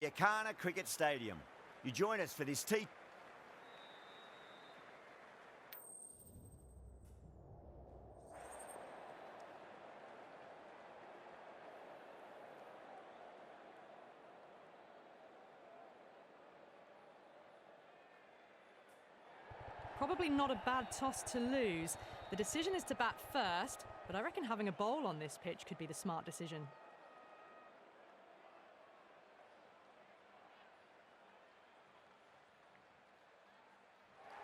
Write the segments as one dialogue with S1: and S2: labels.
S1: Yakana Cricket Stadium. You join us for this T.
S2: Probably not a bad toss to lose. The decision is to bat first, but I reckon having a bowl on this pitch could be the smart decision.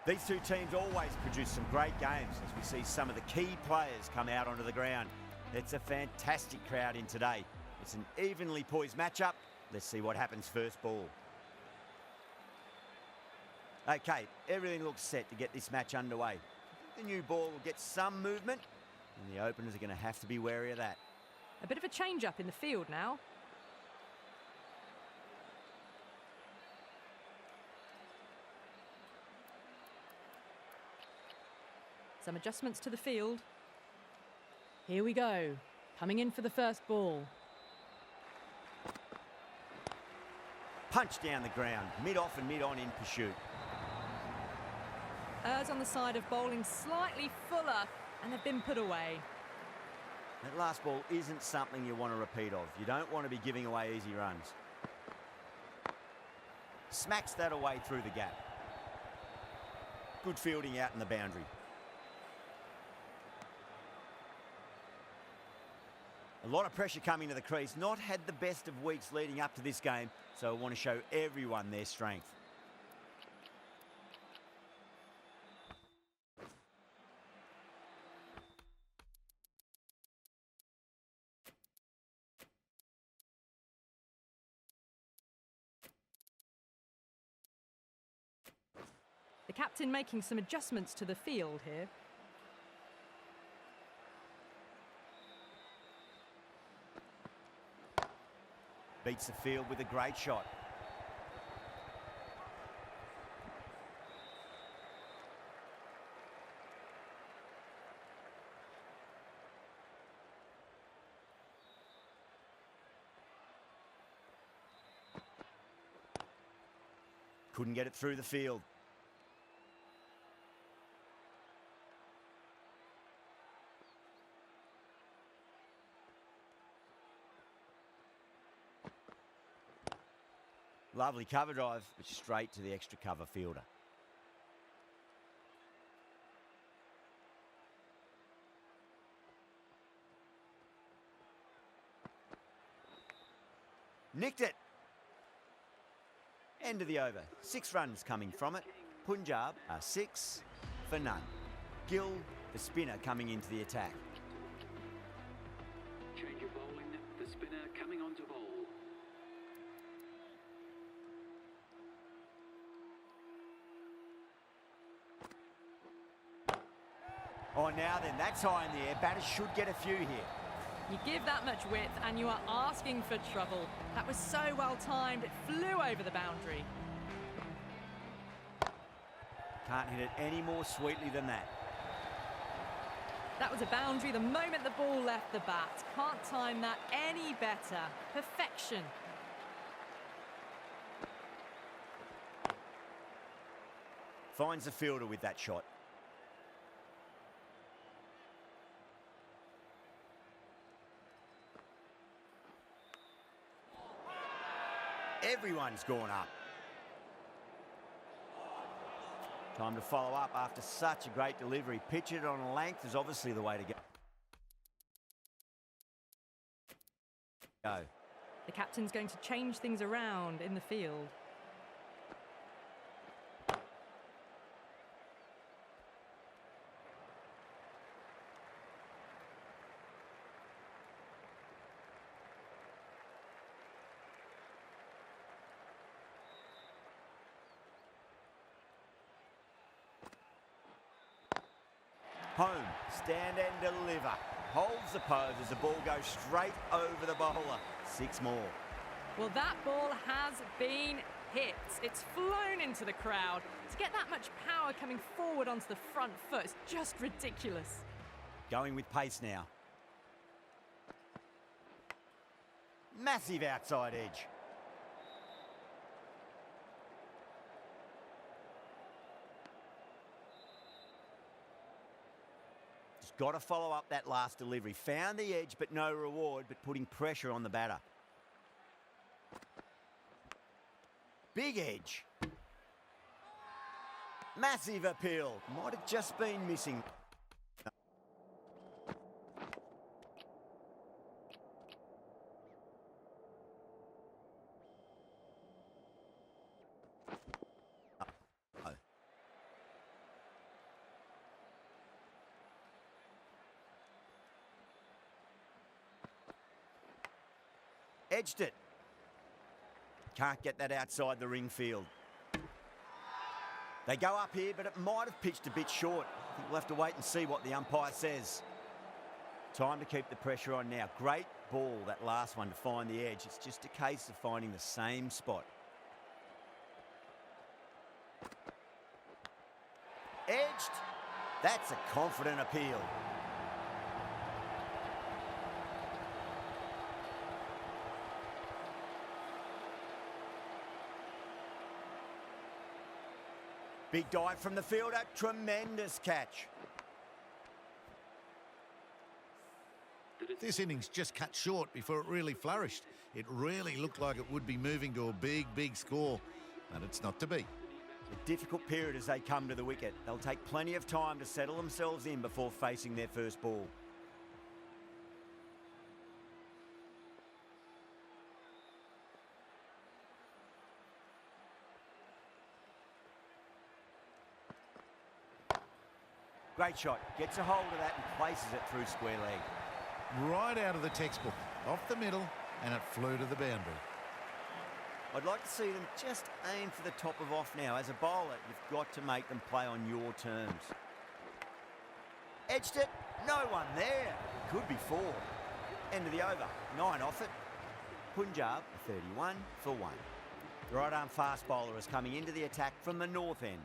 S1: These two teams always produce some great games as we see some of the key players come out onto the ground. It's a fantastic crowd in today. It's an evenly poised matchup. Let's see what happens first ball. Okay, everything looks set to get this match underway. The new ball will get some movement, and the openers are going to have to be wary of that.
S2: A bit of a change-up in the field now. Some adjustments to the field. Here we go. Coming in for the first ball.
S1: Punch down the ground, mid-off and mid-on in pursuit.
S2: Errs on the side of bowling slightly fuller, and they've been put away.
S1: That last ball isn't something you want to repeat of. You don't want to be giving away easy runs. Smacks that away through the gap. Good fielding out in the boundary. A lot of pressure coming to the crease. Not had the best of weeks leading up to this game, so I want to show everyone their strength.
S2: The captain making some adjustments to the field here.
S1: Beats the field with a great shot. Couldn't get it through the field. Lovely cover drive, but straight to the extra cover fielder. Nicked it. End of the over. 6 runs coming from it. Punjab are 6 for none. Gill, the spinner, coming into the attack.
S3: Change of bowling. The spinner coming on to bowl.
S1: Oh, now then, that's high in the air. Batters should get a few here.
S2: You give that much width and you are asking for trouble. That was so well timed, it flew over the boundary.
S1: Can't hit it any more sweetly than that.
S2: That was a boundary the moment the ball left the bat. Can't time that any better. Perfection.
S1: Finds the fielder with that shot. Everyone's gone up. Time to follow up after such a great delivery. Pitch it on length is obviously the way to go.
S2: The captain's going to change things around in the field.
S1: Home, stand and deliver. Holds the pose as the ball goes straight over the bowler. 6 more.
S2: Well, that ball has been hit. It's flown into the crowd. To get that much power coming forward onto the front foot is just ridiculous.
S1: Going with pace now. Massive outside edge. You've got to follow up that last delivery. Found the edge, but no reward, but putting pressure on the batter. Big edge. Massive appeal. Might have just been missing. Edged it. Can't get that outside the ring field. They go up here, but it might have pitched a bit short. I think we'll have to wait and see what the umpire says. Time to keep the pressure on now. Great ball, that last one, to find the edge. It's just a case of finding the same spot. Edged. That's a confident appeal. Big dive from the fielder, tremendous catch.
S4: This innings just cut short before it really flourished. It really looked like it would be moving to a big, big score, but it's not to be.
S1: A difficult period as they come to the wicket. They'll take plenty of time to settle themselves in before facing their first ball. Great shot. Gets a hold of that and places it through square leg.
S4: Right out of the textbook, off the middle, and it flew to the boundary.
S1: I'd like to see them just aim for the top of off now. As a bowler, you've got to make them play on your terms. Edged it. No one there. Could be 4. End of the over. 9 off it. Punjab, 31 for 1. The right-arm fast bowler is coming into the attack from the north end.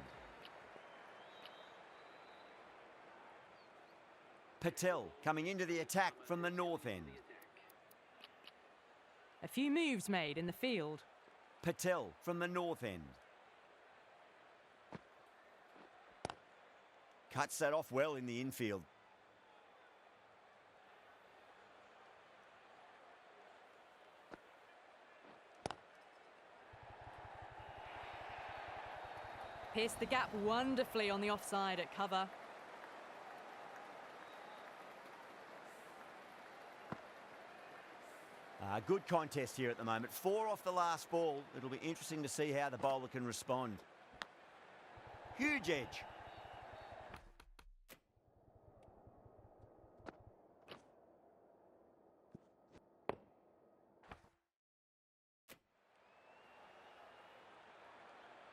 S1: Patel coming into the attack from the north end.
S2: A few moves made in the field.
S1: Patel from the north end. Cuts that off well in the infield.
S2: Pierced the gap wonderfully on the offside at cover.
S1: Good contest here at the moment. 4 off the last ball. It'll be interesting to see how the bowler can respond. Huge edge.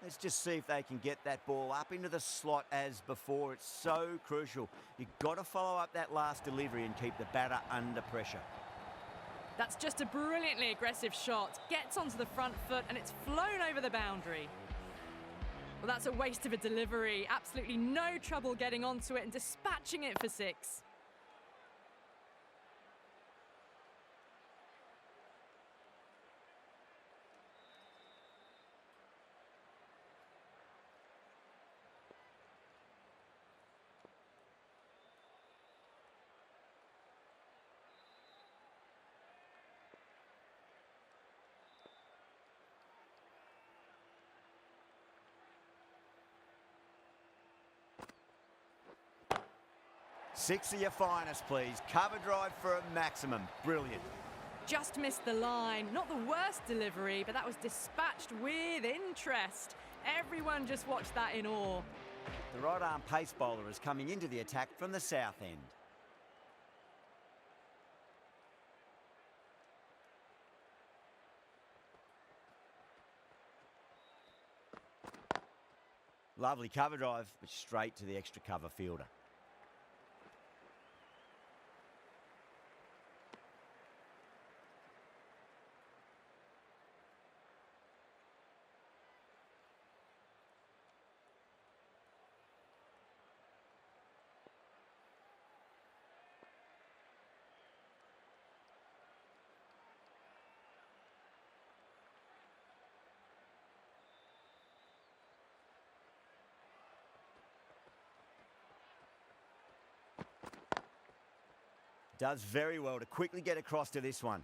S1: Let's just see if they can get that ball up into the slot as before. It's so crucial. You've got to follow up that last delivery and keep the batter under pressure.
S2: That's just a brilliantly aggressive shot. Gets onto the front foot and it's flown over the boundary. Well, that's a waste of a delivery. Absolutely no trouble getting onto it and dispatching it for 6.
S1: Six of your finest, please. Cover drive for a maximum. Brilliant.
S2: Just missed the line. Not the worst delivery, but that was dispatched with interest. Everyone just watched that in awe.
S1: The right-arm pace bowler is coming into the attack from the south end. Lovely cover drive, but straight to the extra cover fielder. Does very well to quickly get across to this one.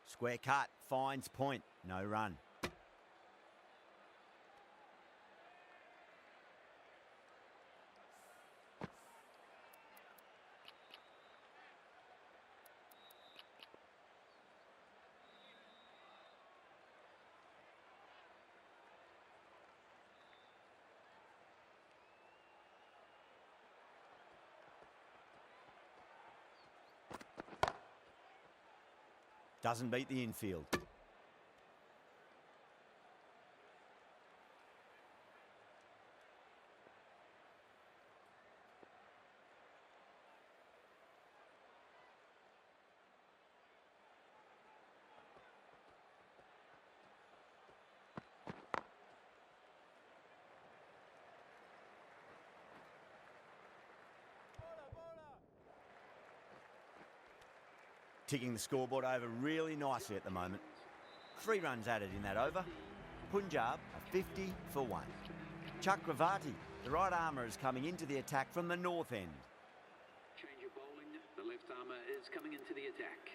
S1: Square cut, finds point, no run. Doesn't beat the infield. Ticking the scoreboard over really nicely at the moment. 3 runs added in that over. Punjab are 50 for 1. Chakravarti, the right armour, is coming into the attack from the north end.
S3: Change of bowling. The left armour is coming into the attack.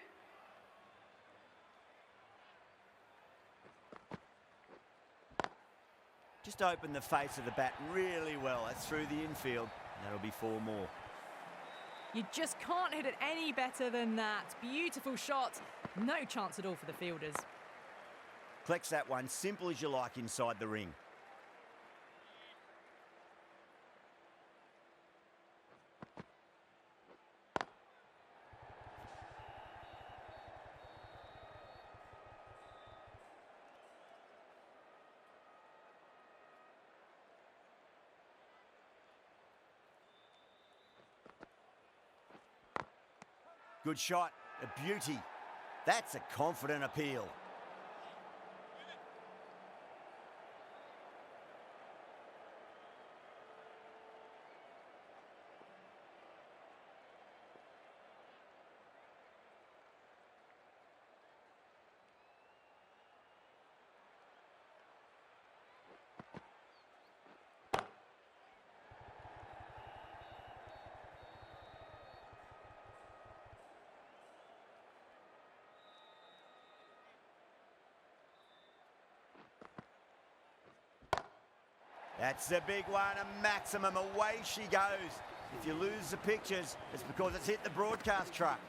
S1: Just opened the face of the bat really well. That's through the infield. That'll be 4 more.
S2: You just can't hit it any better than that. Beautiful shot. No chance at all for the fielders.
S1: Collects that one, simple as you like inside the ring. Good shot, a beauty. That's a confident appeal. That's a big one, a maximum. Away she goes. If you lose the pictures, it's because it's hit the broadcast truck.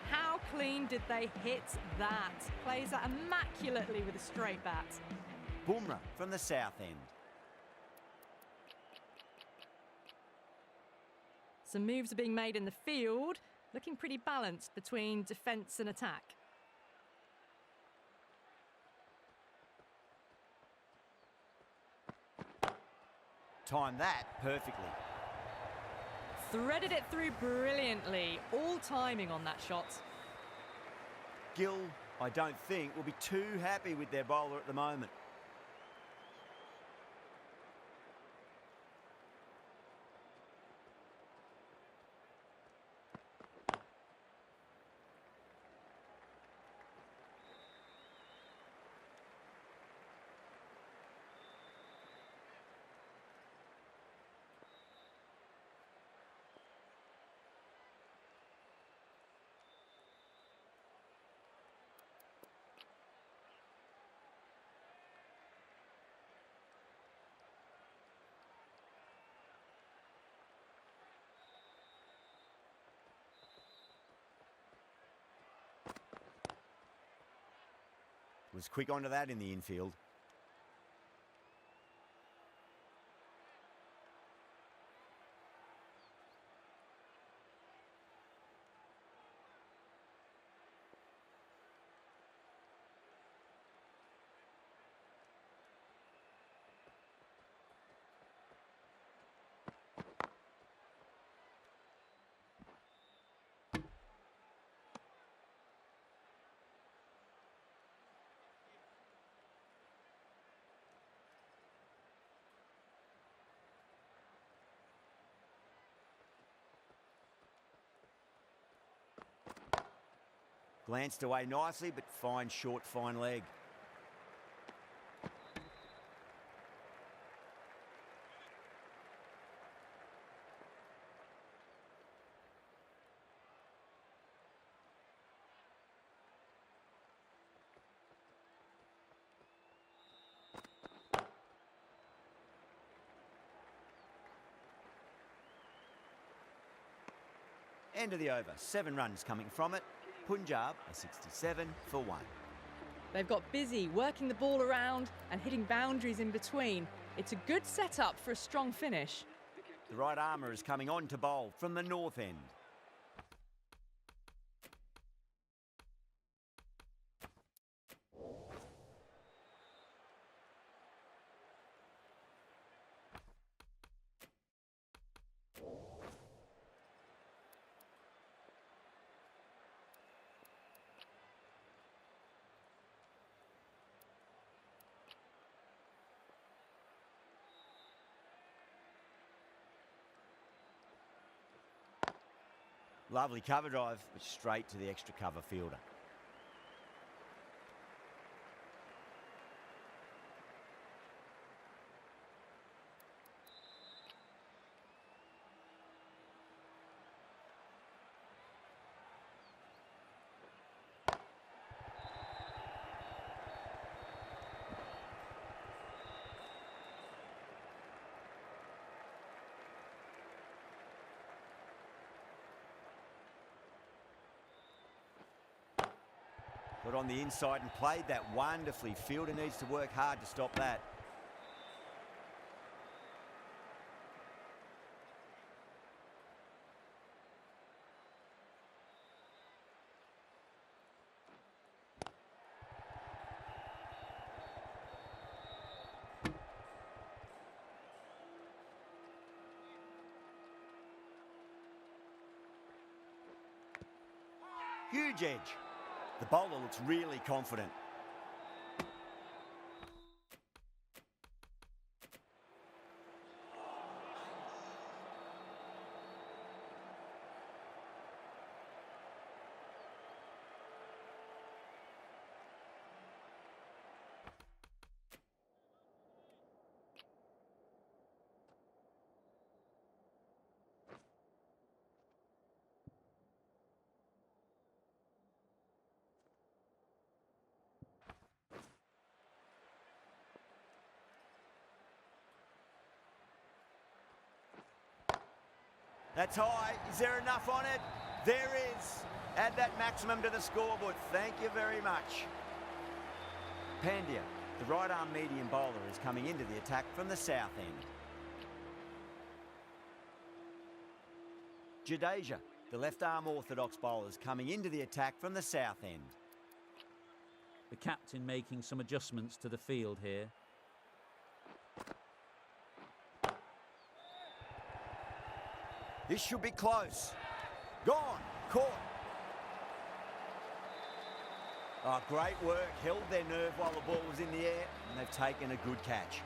S2: How clean did they hit that? Plays that immaculately with a straight bat.
S1: Bumrah from the south end.
S2: Some moves are being made in the field, looking pretty balanced between defence and attack.
S1: Timed that perfectly.
S2: Threaded it through brilliantly. All timing on that shot.
S1: Gill, I don't think, will be too happy with their bowler at the moment. Was quick onto that in the infield. Glanced away nicely, but fine short, fine leg. End of the over. 7 runs coming from it. Punjab a 67 for 1.
S2: They've got busy working the ball around and hitting boundaries in between. It's a good setup for a strong finish.
S1: The right armour is coming on to bowl from the north end. Lovely cover drive, but straight to the extra cover fielder. Got on the inside and played that wonderfully. Fielder needs to work hard to stop that. Huge edge. The bowler looks really confident. That's high. Is there enough on it? There is. Add that maximum to the scoreboard. Thank you very much. Pandya, the right arm medium bowler, is coming into the attack from the south end. Jadeja, the left arm orthodox bowler, is coming into the attack from the south end.
S5: The captain making some adjustments to the field here.
S1: This should be close. Gone. Caught. Oh, great work. Held their nerve while the ball was in the air, and they've taken a good catch.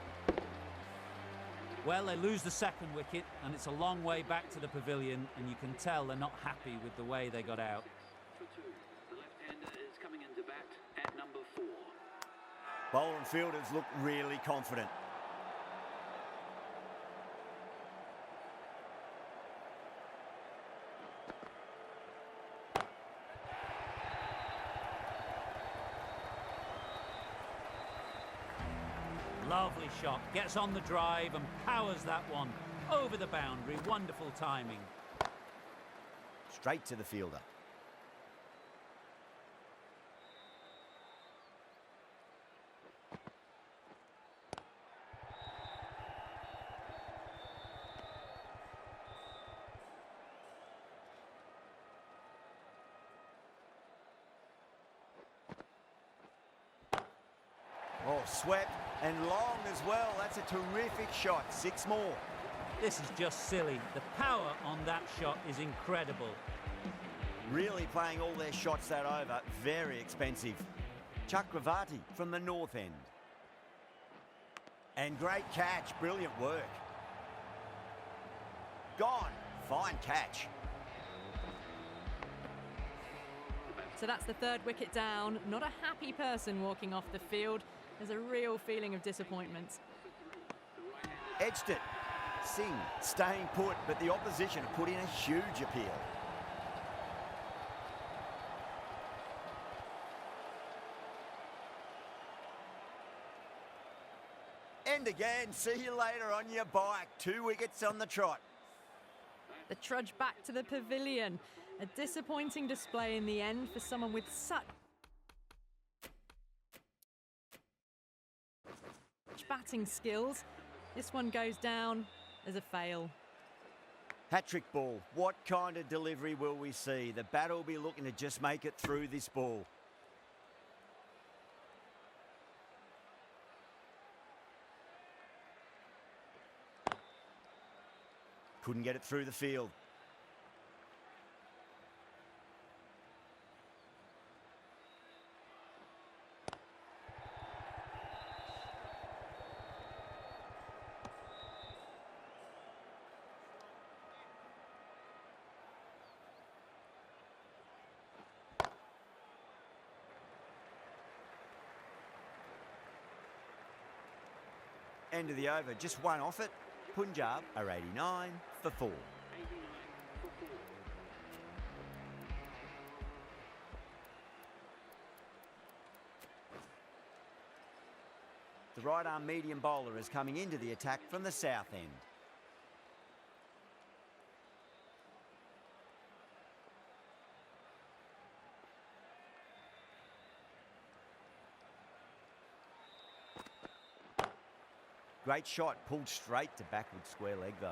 S5: Well, they lose the second wicket, and it's a long way back to the pavilion, and you can tell they're not happy with the way they got out.
S3: For 2, the left-hander is coming into bat at number 4.
S1: Bowler and fielders look really confident.
S5: Lovely shot, gets on the drive and powers that one over the boundary. Wonderful timing.
S1: Straight to the fielder. Oh, swept and long as well. That's a terrific shot. 6 more.
S5: This is just silly. The power on that shot is incredible.
S1: Really playing all their shots that over. Very expensive. Chakravarti from the north end. And great catch. Brilliant work. Gone. Fine catch.
S2: So that's the third wicket down. Not a happy person walking off the field. There's a real feeling of disappointment.
S1: Edged it. Singh staying put, but the opposition have put in a huge appeal. And again, see you later on your bike. 2 wickets on the trot.
S2: The trudge back to the pavilion. A disappointing display in the end for someone with such batting skills. This one goes down as a fail.
S1: Hat-trick ball. What kind of delivery will we see? The batter will be looking to just make it through this ball. Couldn't get it through the field. End of the over, just one off it. Punjab are 89 for 4. The right arm medium bowler is coming into the attack from the south end. Great shot, pulled straight to backward square leg though.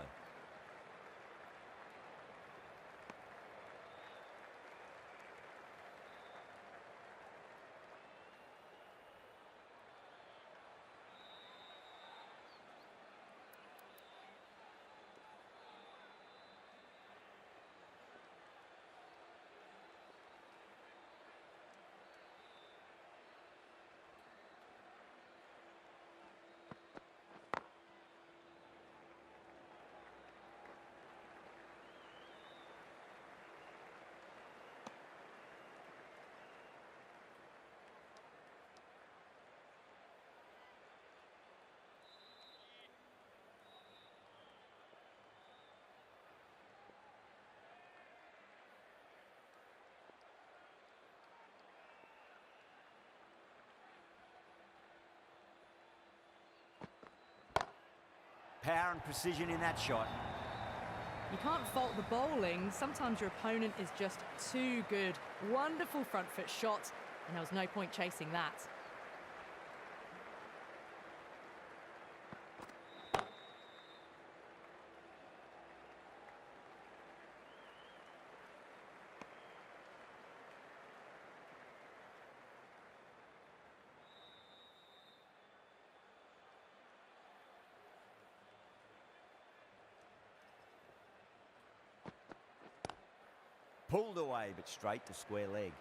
S1: Power and precision in that shot.
S2: You can't fault the bowling. Sometimes your opponent is just too good. Wonderful front foot shot, and there was no point chasing that.
S1: Pulled away, but straight to square leg.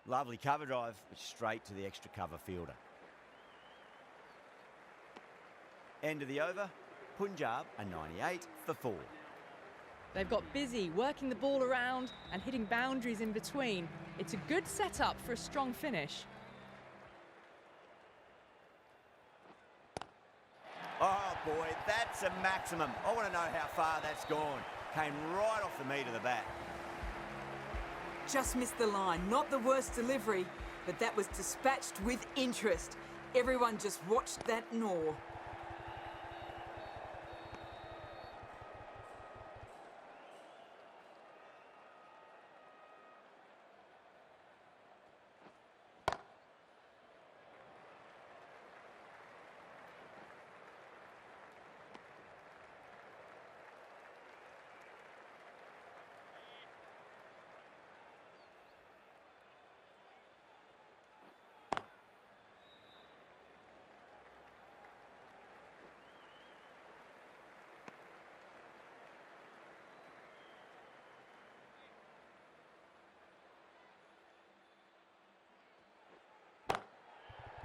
S1: Lovely cover drive, but straight to the extra cover fielder. End of the over, Punjab are 98 for 4.
S2: They've got busy working the ball around and hitting boundaries in between. It's a good setup for a strong finish.
S1: Oh boy, that's a maximum. I want to know how far that's gone. Came right off the meat of the bat.
S6: Just missed the line. Not the worst delivery, but that was dispatched with interest. Everyone just watched that gnaw.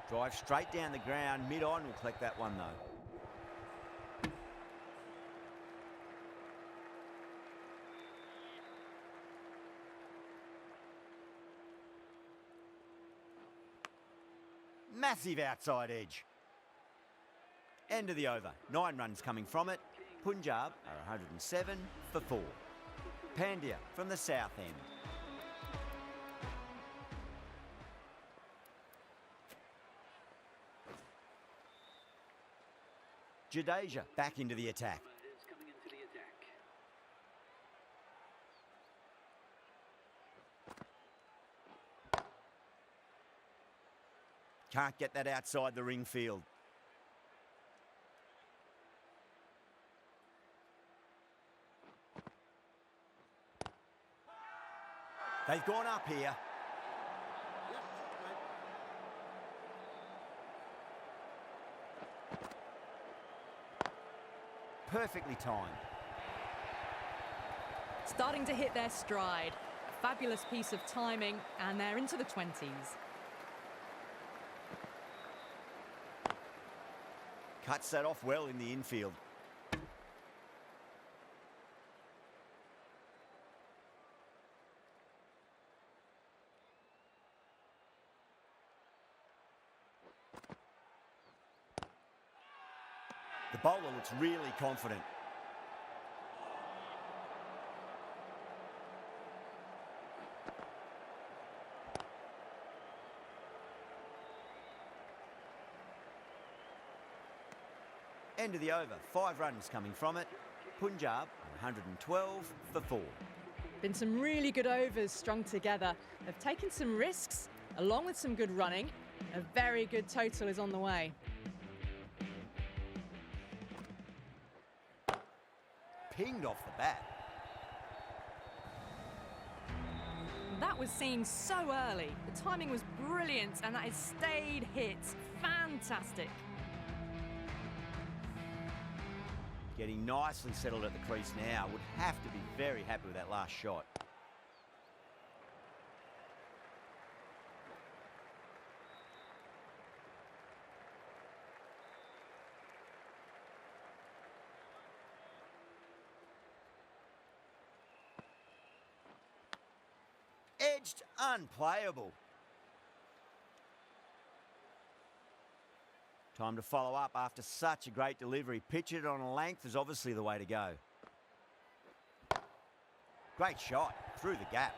S1: Drive straight down the ground, mid-on will collect that one though. Massive outside edge. End of the over. 9 runs coming from it. Punjab are 107 for 4. Pandya from the south end. Jadeja back into the attack.
S3: Is coming into the attack.
S1: Can't get that outside the ring field. They've gone up here. Perfectly timed.
S2: Starting to hit their stride. A fabulous piece of timing, and they're into the 20s.
S1: Cuts that off well in the infield. The bowler looks really confident. End of the over. 5 runs coming from it. Punjab 112 for 4.
S2: Been some really good overs strung together. They've taken some risks, along with some good running. A very good total is on the way.
S1: Pinged off the bat.
S2: That was seen so early. The timing was brilliant, and that is stayed hits. Fantastic.
S1: Getting nicely settled at the crease now. Would have to be very happy with that last shot. Edged, unplayable. Time to follow up after such a great delivery. Pitch it on a length is obviously the way to go. Great shot through the gap.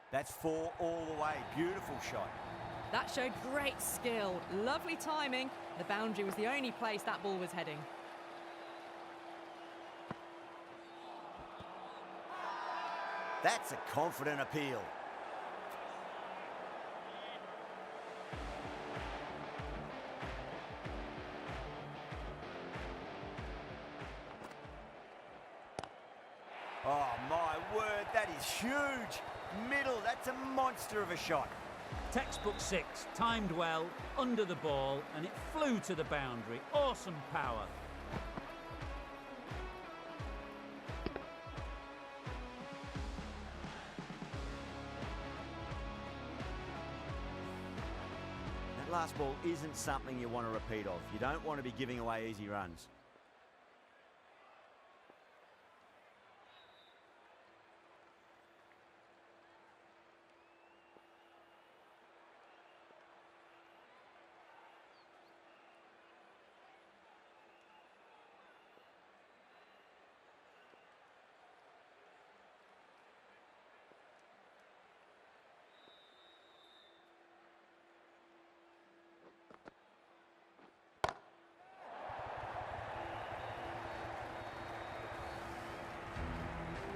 S1: That's 4 all the way. Beautiful shot.
S2: That showed great skill. Lovely timing. The boundary was the only place that ball was heading.
S1: That's a confident appeal. Oh my word, that is huge. Middle, that's a monster of a shot.
S5: Textbook 6, timed well, under the ball, and it flew to the boundary. Awesome power.
S1: That last ball isn't something you want to repeat of. You don't want to be giving away easy runs.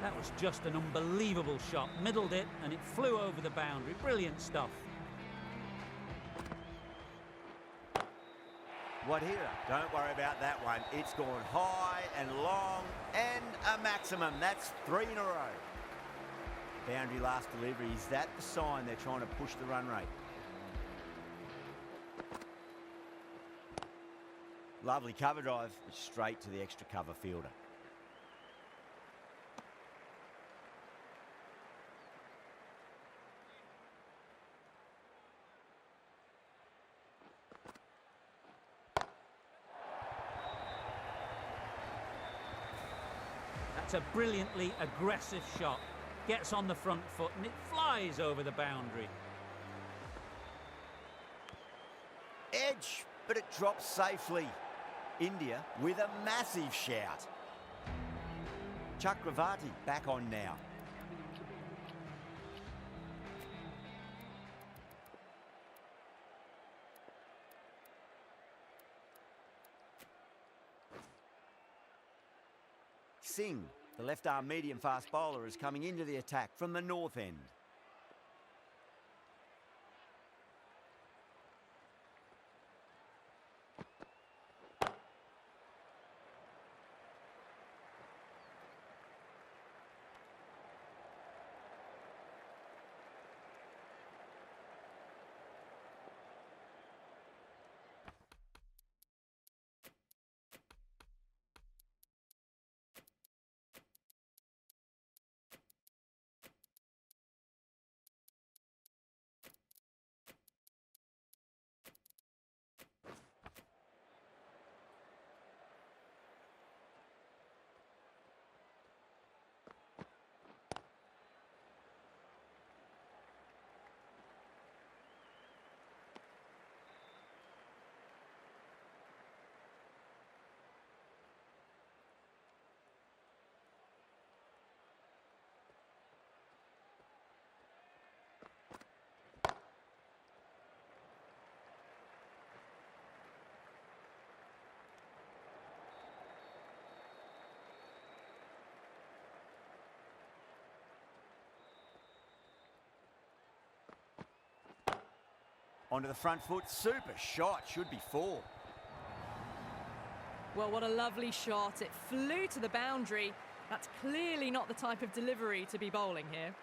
S5: That was just an unbelievable shot. Middled it, and it flew over the boundary. Brilliant stuff.
S1: Wadhira, don't worry about that one. It's gone high and long and a maximum. That's 3 in a row. Boundary last delivery. Is that the sign they're trying to push the run rate? Lovely cover drive, but straight to the extra cover fielder.
S5: That's a brilliantly aggressive shot. Gets on the front foot and it flies over the boundary.
S1: Edge, but it drops safely. India with a massive shout. Chakravarti back on now. Singh, the left-arm medium-fast bowler, is coming into the attack from the north end. Onto the front foot, super shot, should be 4.
S2: Well, what a lovely shot. It flew to the boundary. That's clearly not the type of delivery to be bowling here.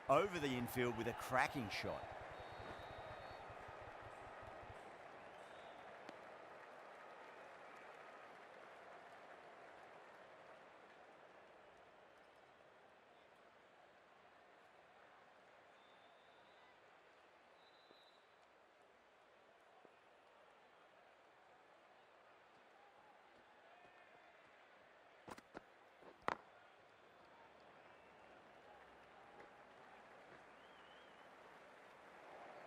S1: Over the infield with a cracking shot.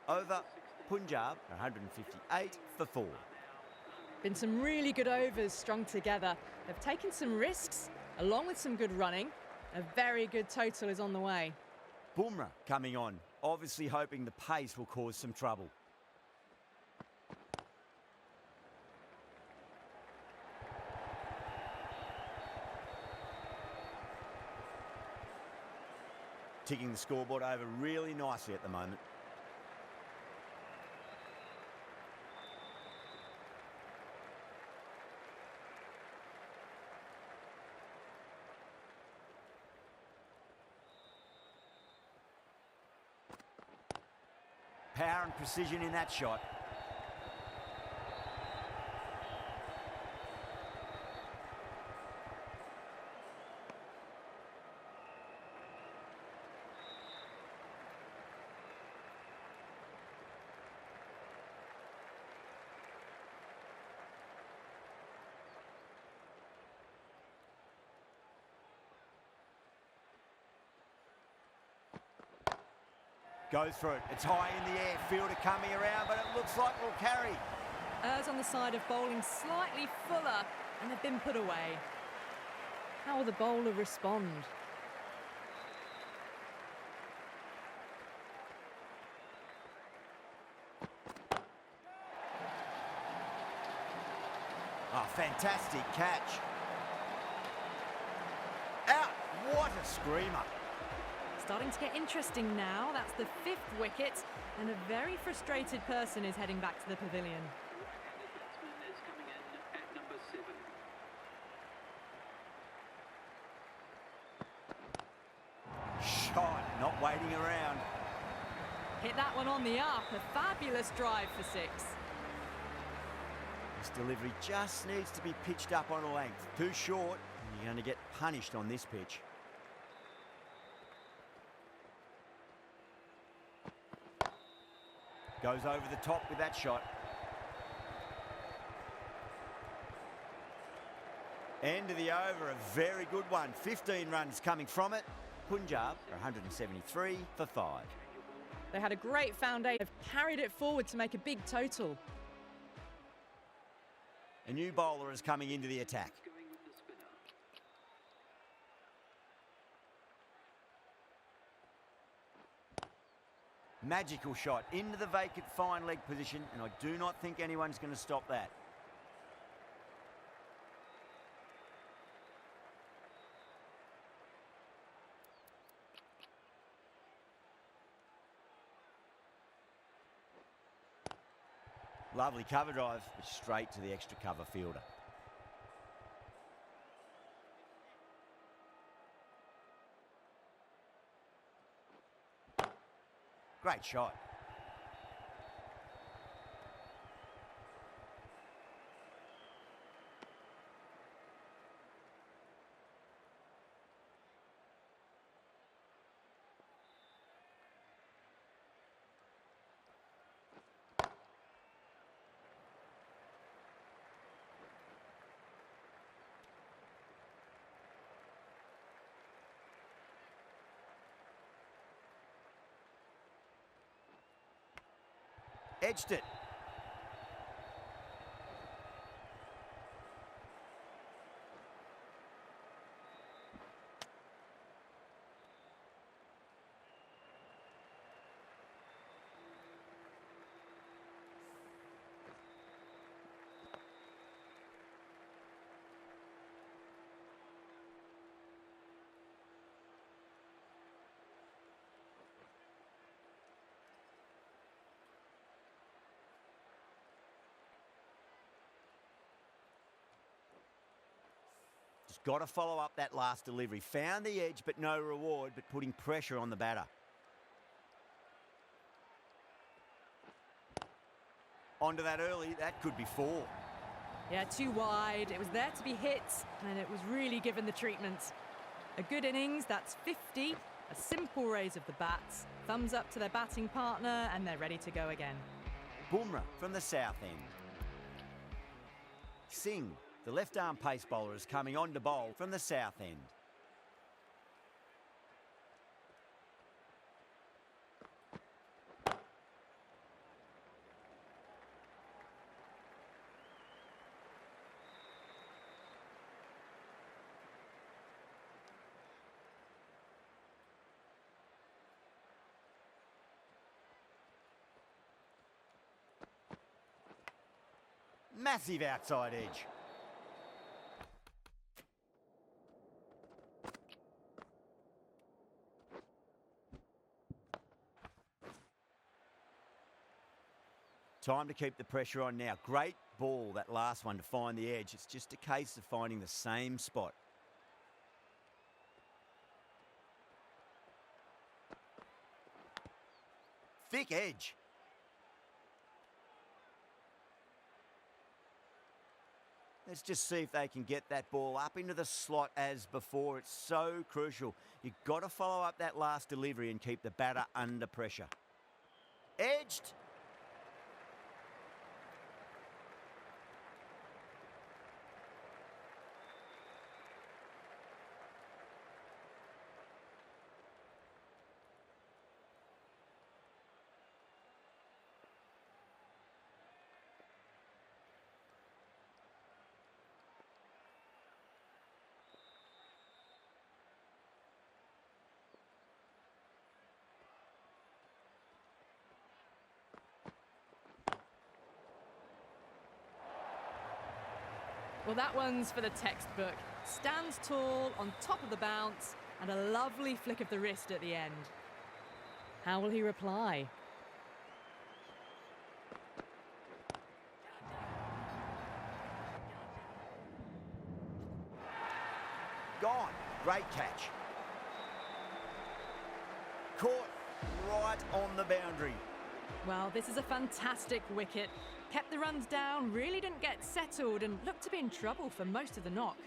S1: Over, Punjab, 158 for 4.
S2: Been some really good overs strung together. They've taken some risks, along with some good running. A very good total is on the way.
S1: Bumrah coming on, obviously hoping the pace will cause some trouble. Ticking the scoreboard over really nicely at the moment. Power and precision in that shot. Goes for it. It's high in the air. Fielder coming around, but it looks like we'll carry.
S2: Errs on the side of bowling slightly fuller, and they've been put away. How will the bowler respond?
S1: Oh, fantastic catch. Out. What a screamer.
S2: Starting to get interesting now. That's the 5th wicket, and a very frustrated person is heading back to the pavilion.
S3: The batsman is coming in at number 7.
S1: Shot, not waiting around.
S2: Hit that one on the up. A fabulous drive for 6.
S1: This delivery just needs to be pitched up on a length. Too short, and you're going to get punished on this pitch. Goes over the top with that shot. End of the over, a very good one. 15 runs coming from it. Punjab are 173 for 5.
S2: They had a great foundation. They've carried it forward to make a big total.
S1: A new bowler is coming into the attack.
S3: Going with the spinner.
S1: Magical shot into the vacant fine leg position, and I do not think anyone's going to stop that. Lovely cover drive, but straight to the extra cover fielder. Great shot. Edged it. Just got to follow up that last delivery. Found the edge, but no reward, but putting pressure on the batter. Onto that early, that could be 4.
S2: Yeah, too wide. It was there to be hit, and it was really given the treatment. A good innings, that's 50. A simple raise of the bats. Thumbs up to their batting partner, and they're ready to go again.
S1: Bumrah from the south end. Singh, the left-arm pace bowler, is coming on to bowl from the south end. Massive outside edge. Time to keep the pressure on now. Great ball, that last one, to find the edge. It's just a case of finding the same spot. Thick edge. Let's just see if they can get that ball up into the slot as before. It's so crucial. You've got to follow up that last delivery and keep the batter under pressure. Edged.
S2: Well, that one's for the textbook. Stands tall, on top of the bounce, and a lovely flick of the wrist at the end. How will he reply?
S1: Gone. Great catch. Caught right on the boundary.
S2: Well, this is a fantastic wicket. Kept the runs down, really didn't get settled and looked to be in trouble for most of the knock.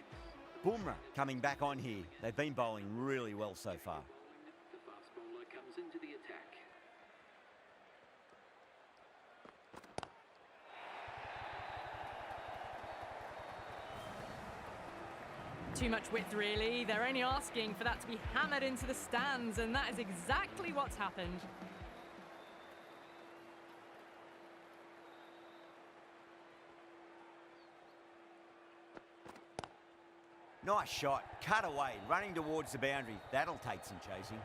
S1: Bumrah coming back on here. They've been bowling really well so far.
S3: The fast bowler comes into the attack.
S2: Too much width, really. They're only asking for that to be hammered into the stands, and that is exactly what's happened.
S1: Nice shot, cut away, running towards the boundary. That'll take some chasing.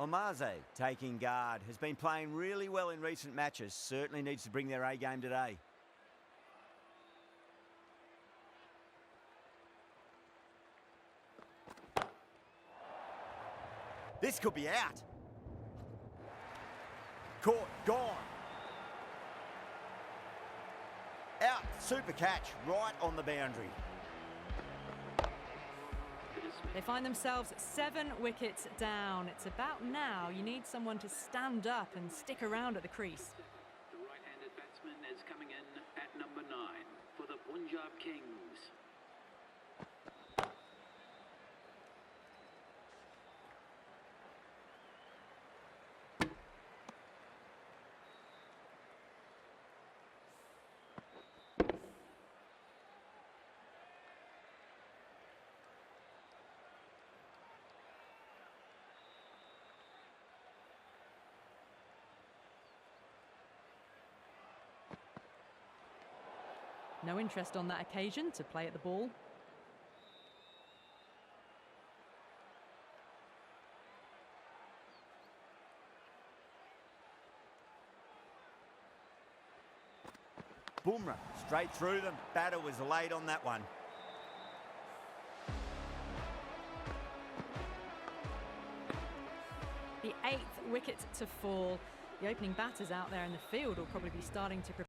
S1: Omaze taking guard, has been playing really well in recent matches, certainly needs to bring their A game today. This could be out. Caught, gone. Out, super catch, right on the boundary.
S2: They find themselves 7 wickets down. It's about now you need someone to stand up and stick around at the crease.
S3: The right-handed batsman is coming in at number 9 for the Punjab Kings.
S2: No interest on that occasion to play at the ball.
S1: Bumrah straight through them. Batter was late on that one.
S2: The 8th wicket to fall. The opening batters out there in the field will probably be starting to prepare.